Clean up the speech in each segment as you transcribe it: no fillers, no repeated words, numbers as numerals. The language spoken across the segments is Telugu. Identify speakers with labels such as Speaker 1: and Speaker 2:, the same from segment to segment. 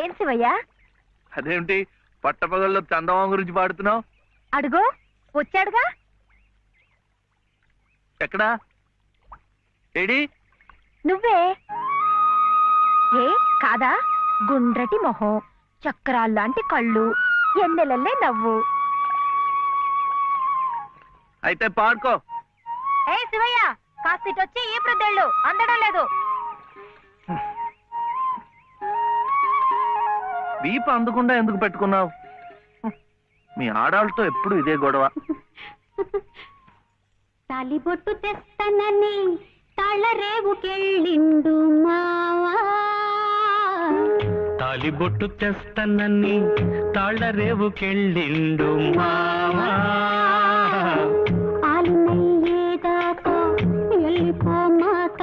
Speaker 1: ఏం శివయ్య?
Speaker 2: అదేమిటి పట్టపగల్లో చందమామ గురించి పాడుతున్నావు?
Speaker 1: అడుగో వచ్చాడుగా.
Speaker 2: ఎక్కడా? ఏడి?
Speaker 1: నువ్వే. ఏ కాదా? గుండ్రటి మొహం, చక్రాల్లాంటి కళ్ళు, ఎన్నెలల్లే నవ్వు.
Speaker 2: అయితే పాడుకో.
Speaker 1: ఏ శివయ్య, కాస్త ఇటొచ్చి ఈ ప్రద్దెళ్ళు అందడం లేదు.
Speaker 2: వీపు అందకుండా ఎందుకు పెట్టుకున్నావు? మీ ఆడాళ్ళతో ఎప్పుడు ఇదే గొడవ.
Speaker 1: తాలిబొట్టు తెస్తానని తాళరేవుకెళ్ళిండు మావా.
Speaker 3: తాలిబొట్టు తెస్తానని తాళరేవుకెళ్ళిండు మావా.
Speaker 1: ఆలునయ్యేదాకా వెళ్ళిపోమాక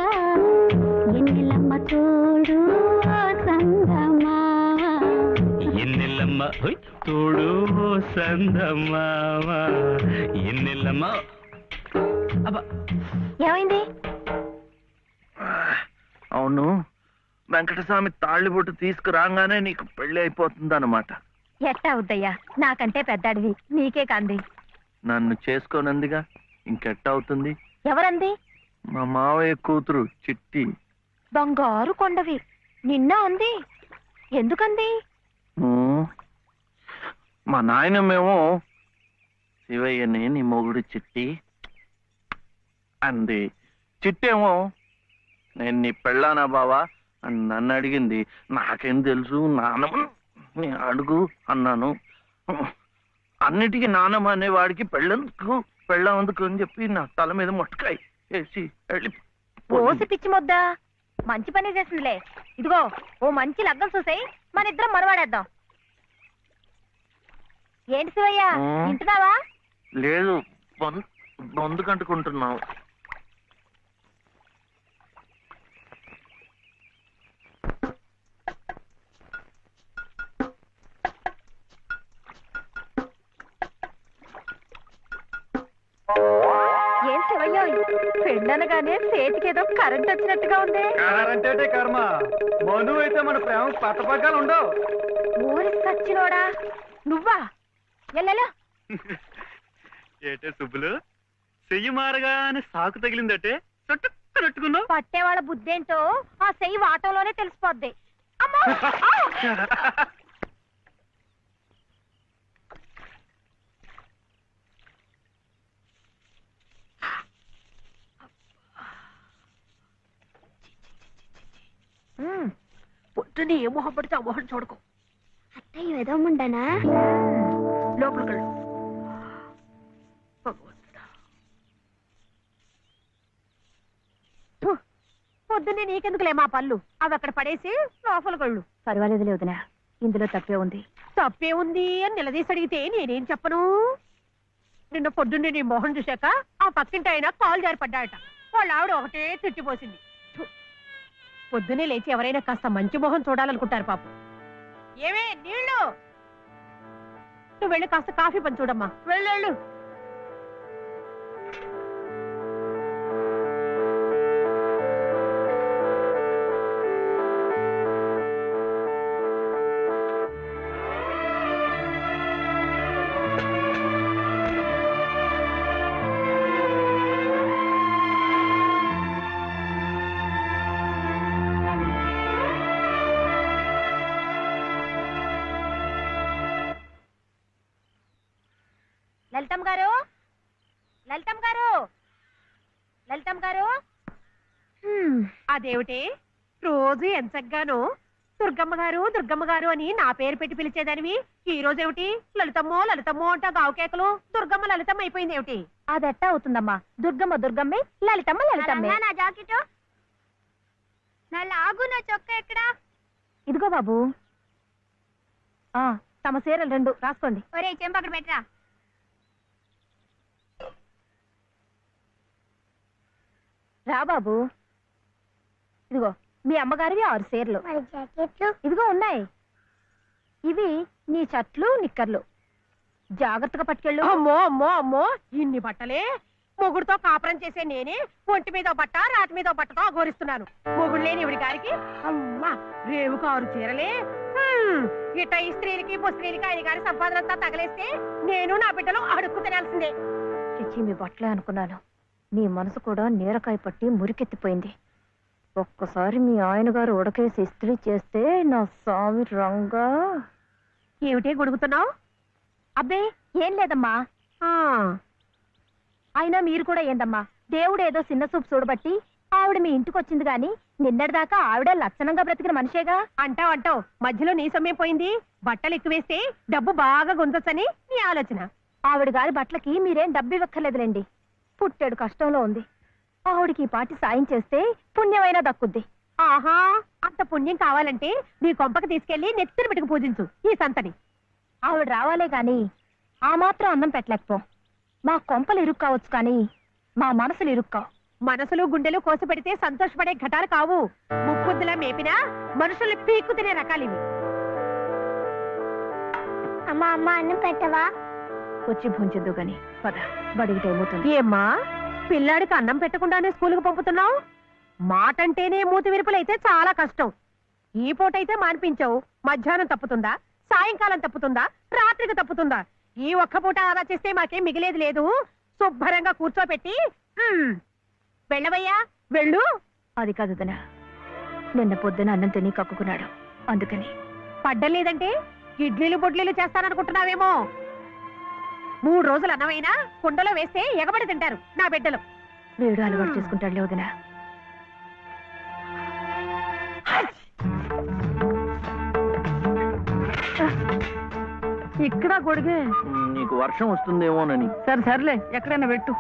Speaker 1: ఎన్నెలమ్మ తోడు సందమా.
Speaker 3: ఎన్నెల్లమ్మ తోడు సందమావా. ఎన్నెల్లమ్మ.
Speaker 1: ఏమైంది?
Speaker 2: అవును, వెంకటస్వామి తాళ్ళిబొట్టు తీసుకురాగానే నీకు పెళ్లి అయిపోతుంది అన్నమాట.
Speaker 1: ఎట్టా అవుద్దయ్యా, నాకంటే పెద్దాడివి, నీకే కంది.
Speaker 2: నన్ను చేసుకోనందిగా, ఇంకెట్ట అవుతుంది?
Speaker 1: ఎవరంది?
Speaker 2: మా మావయ్య కూతురు చిట్టి.
Speaker 1: బంగారు కొండవి, నిన్న అంది. ఎందుకంది?
Speaker 2: మా నాయనమేమో శివయ్యని నీ మొగుడు చిట్టి అంది. చిట్టేమో నేను నీ పెళ్ళానా బావా అని నన్ను అడిగింది. నాకేం తెలుసు, నానమ్మ నీ అడుగు అన్నాను. అన్నిటికీ నానమ్మ అనేవాడికి పెళ్ళందుకు పెళ్ళందుకు అని చెప్పి నా తల మీద మొట్టకాయ వేసి వెళ్ళి
Speaker 1: ఓసి పిచ్చి మొద్దా, మంచి పని చేసిందిలే. ఇదిగో ఓ మంచి లగ్గం చూసాయి, మన ఇద్దరం మనవాడేద్దాం. ఏంటి శివయ్య, వింటున్నావా?
Speaker 2: లేదు, బొందు కంటుకుంటున్నావు.
Speaker 1: ఏం శివయ్య, పెళ్ళనగానే చేతికేదో కరెంట్ వచ్చినట్టుగా ఉంది.
Speaker 4: కరెంట్ కర్మ, మను అయితే మన ప్రేమ పట్టపగ్గాలు ఉండవు.
Speaker 1: ఊరి సచ్చినోడా నువ్వా? ఎల్లెలా
Speaker 4: ఏటే సుబ్బులు, చెయ్యి మారగానే సాకు తగిలిందటే చుట్టుకున్నావు.
Speaker 1: పట్టేవాళ్ళ బుద్ధేంటో ఆ చెయ్యి వాటంలోనే తెలిసిపోద్ది. అమ్మా! పొద్దునే ఏ మొహం పడితే ఆ మొహం చూడకు. అత్తయ్య ఏదో ఉండనా లోపలికి వెళ్ళు. పొద్దున్నే నీకెందుకులే మా పళ్ళు, అవి అక్కడ పడేసి లోపలికి వెళ్ళు. పర్వాలేదులే వదినా, ఇందులో తప్పే ఉంది. తప్పే ఉంది అని నిలదీసి అడిగితే నేనేం చెప్పను? నిన్న పొద్దున్నే నీ మొహం చూశాక ఆ పక్కింటి ఆయన కాలు జారిపడ్డాయట. వాళ్ళ ఆవిడ ఒకటే తిట్టిపోసింది. పొద్దునే లేచి ఎవరైనా కాస్త మంచి మొహం చూడాలనుకుంటారు పాపం. ఏమే నీళ్ళు, నువ్వు వెళ్ళి కాస్త కాఫీ పని చూడమ్మా. వెళ్ళు. లలితమ్మ గారు, లలితమ్మ గారు, లలితమ్మ గారు. అదేమిటి రోజు ఎంచగ్గాను దుర్గమ్మ గారు దుర్గమ్మ గారు అని నా పేరు పెట్టి పిలిచేదానివి, ఈ రోజేమిటి లలితమ్మో లలితమ్మో అంటా గావుకేకలు దుర్గమ్మ లలితమ్మ అయిపోయింది ఏమిటి? అదెట్టా అవుతుందమ్మా, దుర్గమ్మ దుర్గమ్మే, లలితమ్మ లలితమ్మే. నా జాకెట్, నా లాగు, నా చొక్కా ఎక్కడా? ఇదిగో బాబు. తమ చీరలు 2 రాసుకోండి. ఒరే చెంప అక్కడ పెట్టరా. రా బాబు, ఇదిగో మీ అమ్మగారివి 6 చీరలు. ఇదిగో ఉన్నాయి. ఇవి నీ షర్ట్లు నిక్కర్లు, జాగ్రత్తగా పట్టుకెళ్ళు. అమ్మో అమ్మో అమ్మో, ఇన్ని బట్టలే! మొగుడుతో కాపురం చేసే నేనే ఒంటి మీద బట్ట రాటి మీద బట్టతో అఘోరిస్తున్నాను. మొగుడు లేని ఇవిడి గారికి అమ్మా రేవు కారు చీరలే. ఇట ఈ స్త్రీలకి ముస్త్రీలకి ఆయన గారి సంపాదనంతా తగలేస్తే నేను నా బిడ్డలు అడుక్కు తినాల్సిందే. చిచ్చి మీ బట్టలే అనుకున్నాను. మీ మనసు కూడా నీరకాయ పట్టి మురికెత్తిపోయింది. ఒక్కసారి మీ ఆయన గారు ఉడకేసి ఇస్త్రీ చేస్తే నా స్వామి రంగా. ఏమిటే గొడుగుతున్నావు? అబ్బే ఏం లేదమ్మా. అయినా మీరు కూడా ఏందమ్మా, దేవుడు ఏదో చిన్న చూపు చూడబట్టి ఆవిడ మీ ఇంటికి వచ్చింది గాని నిన్నటిదాకా ఆవిడ లక్షణంగా బ్రతికిన మనిషేగా. అంటావు మధ్యలో నీ సమయం పోయింది. బట్టలు ఎక్కువేస్తే డబ్బు బాగా గుంజొచ్చని నీ ఆలోచన. ఆవిడ గారి బట్టలకి మీరేం డబ్బు ఇవ్వక్కర్లేదులేండి. పుట్టాడు కష్టంలో ఉంది. ఆవిడికి ఈ పాటి సాయం చేస్తే పుణ్యమైనా దక్కుద్ది. ఆహా, అంత పుణ్యం కావాలంటే నీ కొంపకి తీసుకెళ్లి నెత్తిన పెట్టుకు పూజించు ఈ సంతని. ఆవిడ రావాలే గాని ఆ మాత్రం అన్నం పెట్టలేకపో. మా కొంపలు ఇరుక్కు కావచ్చు కానీ మా మనసులు ఇరుక్కావు. మనసులు గుండెలు కోసి పెడితే సంతోషపడే ఘటాలు కావు. ముక్కుద్దులా మేపినా మనుషుల్ని పీక్కు తినే రకాలివి.
Speaker 5: అమ్మా అమ్మ అన్నం పెట్టవా?
Speaker 1: వచ్చి భుంచద్దు గాని పద, బడికి టైం అవుతుంది. ఏమ్మా పిల్లాడికి అన్నం పెట్టకుండానే స్కూల్కి పంపుతున్నావు? మాటంటేనే మూతి విరుపులైతే చాలా కష్టం. ఈ పూటైతే మానిపించావు, మధ్యాహ్నం తప్పుతుందా, సాయంకాలం తప్పుతుందా, రాత్రికి తప్పుతుందా? ఈ ఒక్క పూట ఆదా చేస్తే మాకేం మిగిలేదు లేదు. శుభ్రంగా కూర్చోపెట్టి వెళ్ళవయ్యా వెళ్ళు. అది కాదు దనా, నిన్న పొద్దున అన్నం తిని కక్కుకున్నాడు, అందుకని. పడ్డం లేదంటే ఇడ్లీలు బొడ్లీలు చేస్తాననుకుంటున్నావేమో. 3 రోజులు అన్నమైనా కుండలో వేస్తే ఎగబడి తింటారు నా బిడ్డలు. వేడు అలవాటు చేసుకుంటాడు లేదనా. ఇక్కడ గొడిగే.
Speaker 2: నీకు వర్షం వస్తుందేమోనని.
Speaker 1: సర్లే ఎక్కడైనా పెట్టు.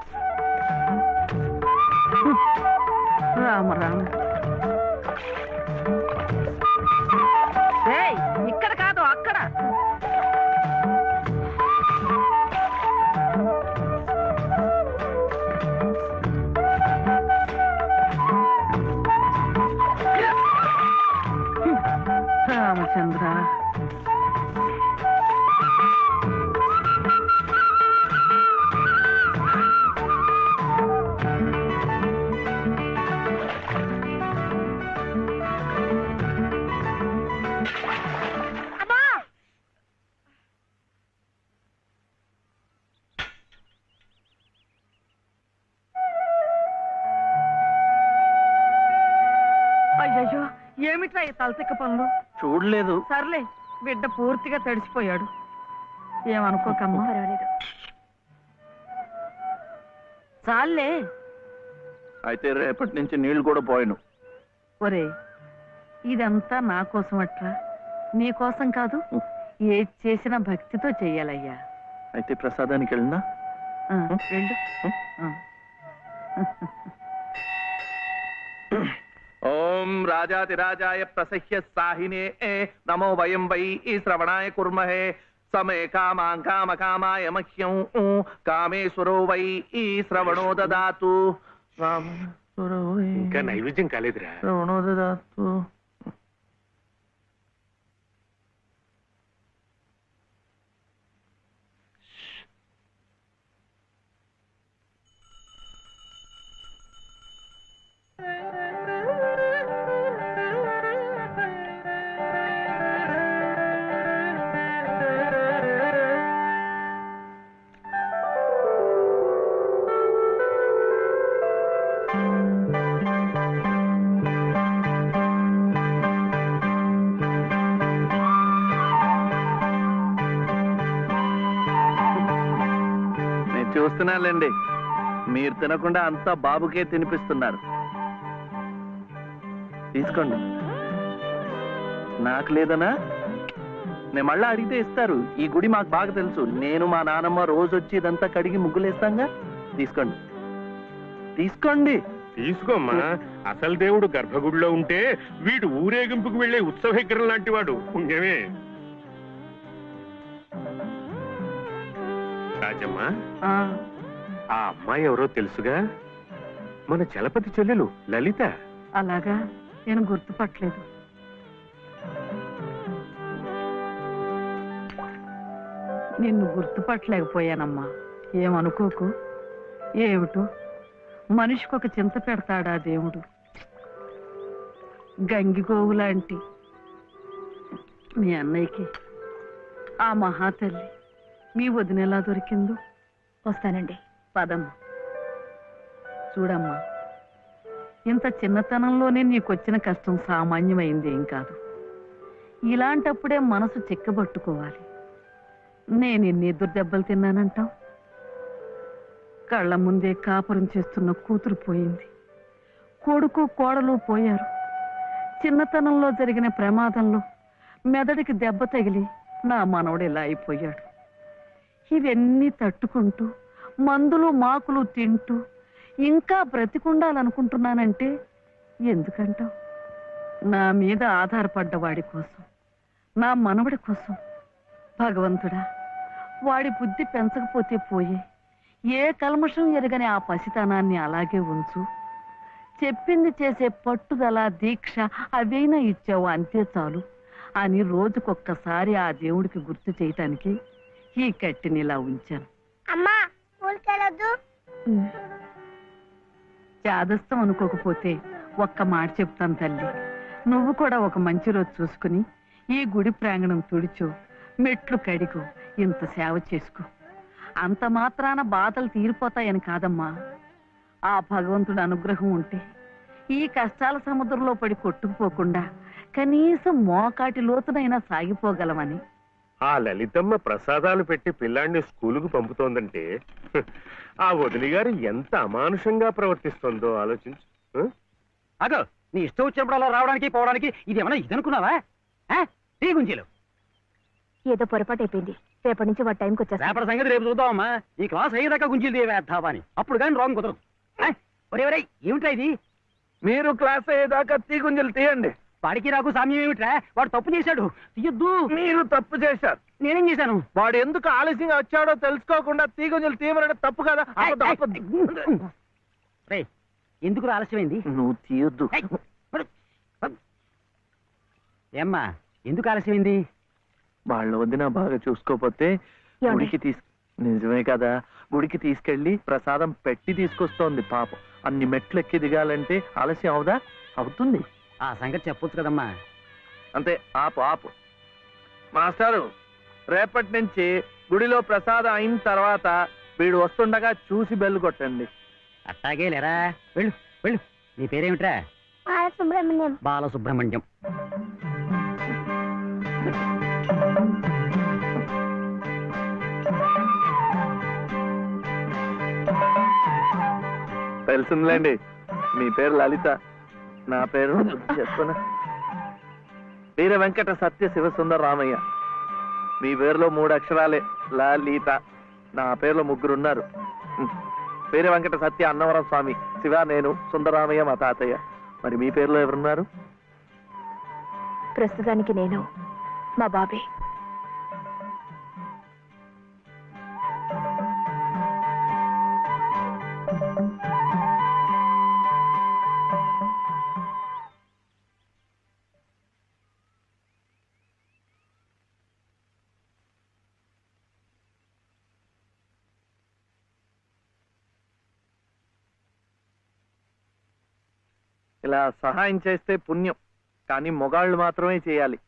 Speaker 1: రామ రామ. ఇక్కడ కాదు అక్కడ. రామచంద్ర, అయ్యో ఏమిట్రా ఈ తలతిక్క పనులు?
Speaker 2: చూడలేదు.
Speaker 1: సర్లే, బిడ్డ పూర్తిగా తడిసిపోయాడు. ఏమనుకోకమ్మా. పర్వాలేదు. చాలే.
Speaker 2: అయితే రేపటి నుంచి నీళ్లు కూడా పోయాను.
Speaker 1: ఒరే, ఇదంతా నా కోసం అట్రా, నీ కోసం కాదు. ఏది చేసినా భక్తితో చెయ్యాలయ్యా.
Speaker 2: అయితే ప్రసాదానికి వెళ్ళినా
Speaker 1: వెళ్ళు.
Speaker 2: ఓం రాజాతిరాజాయ ప్రసహ్య సాహినే నమో వయం వై శ్రవణాయ కుర్మహే సమే కామాం కామకామాయ మహ్యం కామేశ్వరో వై శ్రవణో దదాతు.
Speaker 3: ఇంకా నైవేద్యం కాలేదురా.
Speaker 2: శ్రవణో దదాతు. చూస్తున్నానులేండి, మీరు తినకుండా అంతా బాబుకే తినిపిస్తున్నారు. తీసుకోండి. నాకు లేదనా? నేను మళ్ళా అడిగితే ఇస్తారు. ఈ గుడి మాకు బాగా తెలుసు. నేను మా నానమ్మ రోజు వచ్చి ఇదంతా కడిగి ముగ్గులేస్తాంగా. తీసుకోండి, తీసుకోండి.
Speaker 3: తీసుకోమ్మా. అసలు దేవుడు గర్భగుడిలో ఉంటే వీడు ఊరేగింపుకు వెళ్లే ఉత్సవ విగ్రహం లాంటి వాడు. పుణ్యమే. రాజమ్మా, ఆ అమ్మాయి ఎవరో తెలుసుగా? మన చలపతి చెల్లెలు లలిత.
Speaker 1: అలాగా, నేను గుర్తుపట్టలేదు. నిన్ను గుర్తుపట్టలేకపోయానమ్మా, ఏమనుకోకు.
Speaker 6: ఏమిటో మనిషికొక చింత పెడతాడా దేవుడు. గంగిగోవు లాంటి మీ అన్నయ్యకి ఆ మహాతల్లి మీ వదినెలా దొరికిందో.
Speaker 1: వస్తానండి.
Speaker 6: పదమ్మా. చూడమ్మా, ఇంత చిన్నతనంలోనే నీకొచ్చిన కష్టం సామాన్యమైంది ఏం కాదు. ఇలాంటప్పుడే మనసు చిక్కబట్టుకోవాలి. నేను ఎన్ని ఎదురు దెబ్బలు తిన్నానంటావు? కళ్ళ ముందే కాపురం చేస్తున్న కూతురు పోయింది, కొడుకు కోడలు పోయారు. చిన్నతనంలో జరిగిన ప్రమాదంలో మెదడికి దెబ్బ తగిలి నా మనవడు ఇలా అయిపోయాడు. ఇవన్నీ తట్టుకుంటూ మందులు మాకులు తింటూ ఇంకా బ్రతికుండాలనుకుంటున్నానంటే ఎందుకంటావు? నా మీద ఆధారపడ్డ వాడి కోసం, నా మనవడి కోసం. భగవంతుడా, వాడి బుద్ధి పెంచకపోతే పోయే, ఏ కల్మషం ఎరగని ఆ పసితనాన్ని అలాగే ఉంచు. చెప్పింది చేసే పట్టుదల, దీక్ష అవైనా ఇచ్చావు, అంతే చాలు అని రోజుకొక్కసారి ఆ దేవుడికి గుర్తు చేయటానికి ఈ కట్టిని ఇలా ఉంచాను.
Speaker 5: అమ్మా స్కూల్కి వెళ్ళొద్దు.
Speaker 6: చాదస్తం అనుకోకపోతే ఒక్క మాట చెప్తాను తల్లి. నువ్వు కూడా ఒక మంచి రోజు చూసుకుని ఈ గుడి ప్రాంగణం తుడిచో, మెట్లు కడిగో, ఇంత సేవ చేసుకో. అంత మాత్రాన బాధలు తీరిపోతాయని కాదమ్మా. ఆ భగవంతుడి అనుగ్రహం ఉంటే ఈ కష్టాల సముద్రంలో పడి కొట్టుకుపోకుండా కనీసం మోకాటి లోతునైనా సాగిపోగలమని.
Speaker 3: ఆ లలితమ్మ ప్రసాదాలు పెట్టి పిల్లాడిని స్కూలుకు పంపుతోందంటే ఆ వదిలి గారు ఎంత అమానుషంగా ప్రవర్తిస్తోందో ఆలోచించు.
Speaker 4: అగో, నీ ఇష్టం వచ్చినప్పుడు అలా రావడానికి పోవడానికి ఇది ఏమన్నా ఇదనుకున్నావా? టీ గుంజీలు
Speaker 1: ఏదో పొరపాటు అయిపోయింది. రేపటి నుంచి వాడి టైంకి వచ్చేస్తా.
Speaker 4: రేపటి సంగతి రేపు చూద్దామమ్మా. ఈ క్లాస్ అయ్యేదాకా గుంజీలు తీవేద్దావా అని, అప్పుడు కానీ రాంగ్ కుదరదు. ఒరే ఒరే, ఏమిట్రా ఇది?
Speaker 2: మీరు క్లాస్ అయ్యేదాకా తీగుంజలు తీయండి.
Speaker 4: వాడికి నాకు సామ్యం ఏమిట్రా? వాడు తప్పు చేశాడు, తీయొద్దు.
Speaker 2: మీరు తప్పు చేశారు.
Speaker 4: నేనేం చేశాను?
Speaker 2: వాడు ఎందుకు ఆలస్యంగా వచ్చాడో తెలుసుకోకుండా తీగుంజలు తీయమనడం తప్పు కదా.
Speaker 4: రేయ్, ఎందుకు ఆలస్యమైంది?
Speaker 2: నువ్వు తీయొద్దు.
Speaker 4: ఏమ్మా, ఎందుకు ఆలస్యమైంది?
Speaker 2: వాళ్ళ వదిన బాగా చూసుకోపోతే గుడికి నిజమే కదా, గుడికి తీసుకెళ్లి ప్రసాదం పెట్టి తీసుకొస్తోంది పాపం. అన్ని మెట్లు ఎక్కి దిగాలంటే ఆలస్యం అవుదా? అవుతుంది.
Speaker 4: ఆ సంగతి చెప్పొచ్చు కదమ్మా.
Speaker 2: అంతే, ఆపు ఆపు. మాస్టారు, రేపటి నుంచి గుడిలో ప్రసాదం అయిన తర్వాత వీడు వస్తుండగా చూసి బెల్లు కొట్టండి.
Speaker 4: అట్టాగే లేరా, వెళ్ళు వెళ్ళు. నీ పేరేమిట్రా?
Speaker 5: బాలసుబ్రహ్మణ్యం.
Speaker 4: బాలసుబ్రహ్మణ్యం.
Speaker 2: తెలిసిందిలేండి, మీ పేరు లలిత, నా పేరు చెప్పున వీర వెంకట సత్య శివసుందర రామయ్య. మీ పేరులో 3 అక్షరాలే, లలిత. నా పేరులో 3 ఉన్నారు. వీర వెంకట సత్య అన్నవరం స్వామి, శివ నేను, సుందరరామయ్య మా తాతయ్య. మరి మీ పేరులో ఎవరున్నారు?
Speaker 1: ప్రస్తుతానికి నేను, మా బాబే.
Speaker 2: ఇలా సహాయం చేస్తే పుణ్యం, కానీ మొగాళ్ళు మాత్రమే చేయాలి.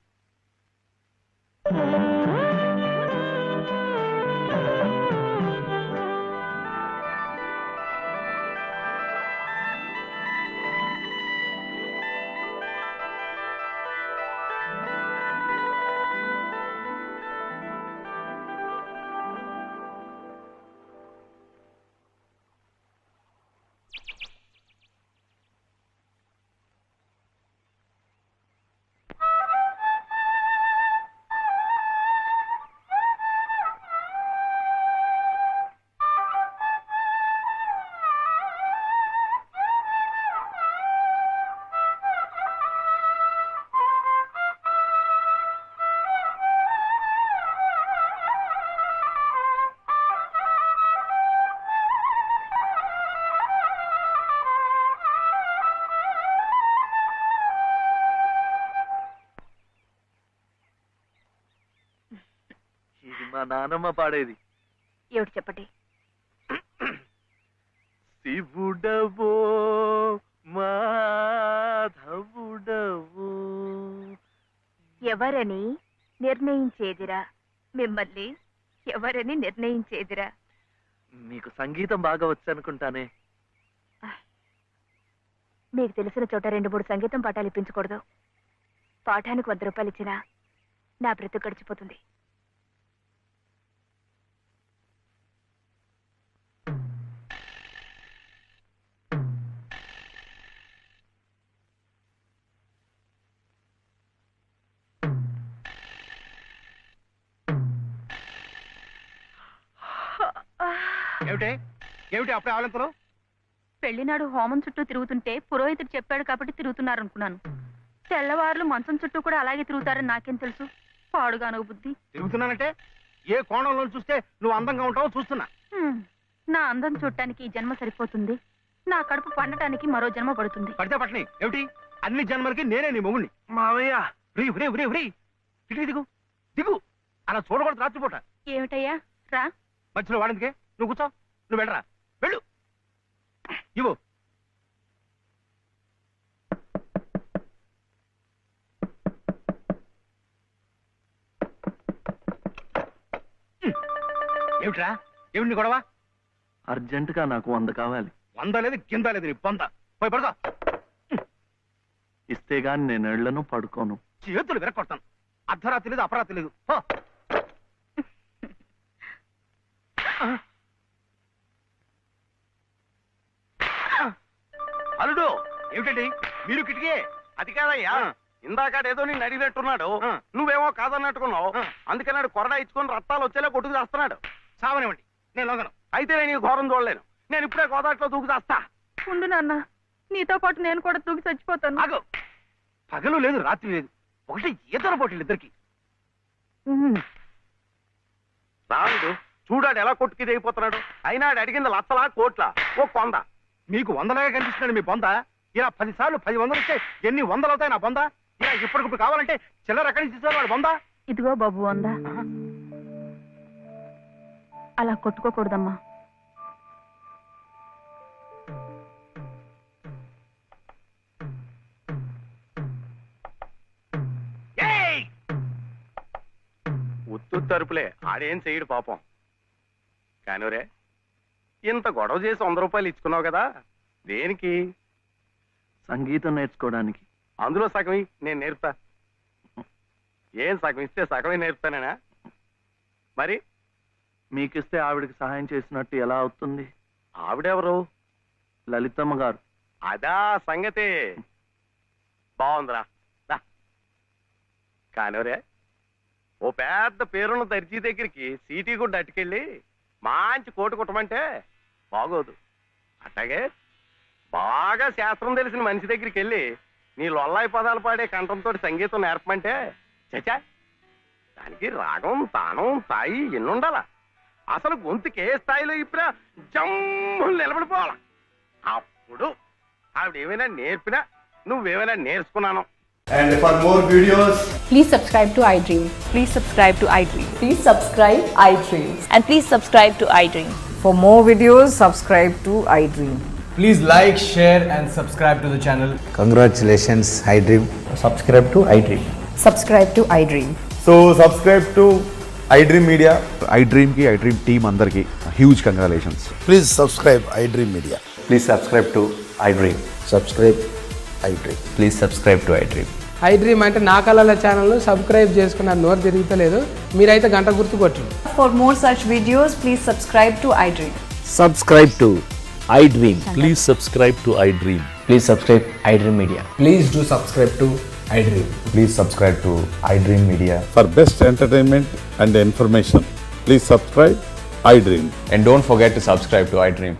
Speaker 2: ఇది మా నానమ్మ పాడేది.
Speaker 1: ఏమిటి చెప్పండి.
Speaker 2: శివుడవో మాధవుడవో.
Speaker 1: ఎవరని నిర్ణయించేదిరా, మిమ్మల్ని ఎవరని నిర్ణయించేదిరా.
Speaker 2: మీకు సంగీతం బాగా వచ్చనుకుంటానే.
Speaker 1: మీకు తెలిసిన చోట 2-3 సంగీతం పాఠాలు ఇప్పించకూడదు. పాఠానికి 100 రూపాయలు ఇచ్చినా నా బ్రతుకు గడిచిపోతుంది.
Speaker 4: ఏమిటి ఏమిటి అప్పుడే ఆవలింతలు?
Speaker 1: పెళ్లినాడు హోమం చుట్టూ తిరుగుతుంటే పురోహితుడు చెప్పాడు కాబట్టి తిరుగుతున్నారు అనుకున్నాను. తెల్లవారులు మంచం చుట్టూ కూడా అలాగే తిరుగుతారని నాకేం తెలుసు. పాడుగాను బుద్ధి.
Speaker 4: తిరుగుతున్నానంటే ఏ కోణంలో చూస్తే నువ్వు అందంగా ఉంటావో చూస్తున్నా.
Speaker 1: నా అందం చూడటానికి ఈ జన్మ సరిపోతుంది. నా కడుపు పండటానికి మరో జన్మ పడుతుంది.
Speaker 4: పడితే పట్టని ఏమిటి, అన్ని జన్మలకి నేనే నీ మొగుణ్ణి.
Speaker 2: మావయ్య
Speaker 4: ఫ్రీ ఫ్రీ ఫ్రీ ఫ్రీ ఇటు దిగు దిగు. అలా చూడకూడదు రాత్రిపూట.
Speaker 1: ఏమిటయ్యా రా.
Speaker 4: మధ్యలో వాడిందికే నువ్వు కూర్చో. నువ్వు వెళ్ళరా, వెళ్ళు. ఇవ్వు. ఏమిట్రా, ఏమిటి నీ గొడవ?
Speaker 2: అర్జెంటుగా నాకు 100 కావాలి.
Speaker 4: 100 లేదు కింద లేదు నీ పొంద. పోయి పడుకో.
Speaker 2: ఇస్తే గాని నేను ఎళ్లను, పడుకోను.
Speaker 4: చేతులు విరక్కొడతాను. అర్ధరాత్రి లేదు అపరాత్రి లేదు. పో.
Speaker 2: అల్లుడు
Speaker 4: ఏమిటండి మీరు కిటికీ?
Speaker 2: అది కాదయ్యా, ఇందాకాడేదో నేను అడిగినట్టున్నాడు. నువ్వేమో కాదన్నట్టుకున్నావు. అందుకన్నాడు కొరడా ఇచ్చుకొని రక్తాలు వచ్చేలా కొట్టుకు చేస్తున్నాడు.
Speaker 4: సావనివ్వండి, నేను లొంగను.
Speaker 2: అయితే నేను ఈ ఘోరం చూడలేను. నేను ఇప్పుడే గోదాట్లో దూకు చేస్తా.
Speaker 1: ఉండు నాన్న, నీతో పాటు నేను కూడా దూకి చచ్చిపోతాను.
Speaker 4: ఆగు. పగలు లేదు రాత్రి లేదు, ఒకటి ఈతల పోటీలు ఇద్దరికి.
Speaker 2: రాముడు చూడాడు ఎలా కొట్టుకి దిగిపోతున్నాడు. అయినా ఆడు అడిగింది లచ్చలా కోట్ల ఓ కొంద.
Speaker 4: మీకు 100లాగా కనిపిస్తున్నాడు మీ బొంద. ఇలా 10 సార్లు 10 వందలు వస్తే ఎన్ని 100 అవుతాయి నా బొంద? ఇలా ఇప్పటికిప్పుడు కావాలంటే చిల్లర ఎక్కడి నుంచి ఇస్తారు వాడు బొంద?
Speaker 1: ఇదిగో బాబు అందా, అలా కొట్టుకోకూడదమ్మా.
Speaker 2: ఉత్తు తరుపులే, ఆడేం చెయ్యడు పాపం. కానివరే, ఇంత గొడవ చేసి 100 రూపాయలు ఇచ్చుకున్నావు కదా, దేనికి? సంగీతం నేర్చుకోవడానికి. అందులో సగం నేను నేర్పుతా. ఏం సగం ఇస్తే సగమే నేర్పుతానేనా? మరి మీకిస్తే ఆవిడకి సహాయం చేసినట్టు ఎలా అవుతుంది? ఆవిడెవరు? లలితమ్మ గారు. అదా సంగతి. బాగుందిరా. కానివరే, ఓ పెద్ద పేరున్న దర్జీ దగ్గరికి సీటీ కూడా అట్టుకెళ్ళి మంచి కోటు కుట్టమంటే బాగోదు. అట్లాగే బాగా శాస్త్రం తెలిసిన మనిషి దగ్గరికి వెళ్ళి నీ లొల్లాయి పదాలు పాడే కంఠంతో సంగీతం నేర్పమంటే చచ్చా, దానికి రాగం తానం తాయి ఎన్నుండాలా. అసలు గొంతుకి ఏ స్థాయిలో ఇప్పుడా జమ్ములు నిలబడిపోవాలా. అప్పుడు ఆవిడేమైనా నేర్పినా నువ్వేమైనా నేర్చుకున్నాను.
Speaker 7: And for more videos,
Speaker 8: Please subscribe to iDream. Please subscribe to iDream.
Speaker 9: Please subscribe iDream.
Speaker 8: And please subscribe to iDream.
Speaker 9: For more videos, subscribe to iDream.
Speaker 7: please like, share and subscribe to the channel.
Speaker 10: Congratulations, iDream.
Speaker 7: Subscribe to iDream.
Speaker 9: Subscribe to iDream.
Speaker 7: So subscribe to iDream Media.
Speaker 10: iDream ki iDream team andarki huge congratulations.
Speaker 11: Please subscribe iDream Media.
Speaker 10: Please subscribe to iDream.
Speaker 11: Subscribe iDream.
Speaker 10: Please subscribe to iDream.
Speaker 12: iDream అంటే నా కళల ఛానల్ను సబ్స్క్రైబ్ చేసుకున్న నోరు తిరుగుతలేదు. మీరైతే గంట గుర్తు కొట్టండి.
Speaker 9: For more such videos, please subscribe to iDream.
Speaker 10: Subscribe to iDream.
Speaker 11: Please subscribe to iDream.
Speaker 10: Please subscribe iDream Media.
Speaker 7: Please do subscribe to iDream.
Speaker 10: Please subscribe to iDream Media.
Speaker 11: For best entertainment and information, please subscribe iDream.
Speaker 10: And don't forget to subscribe to iDream.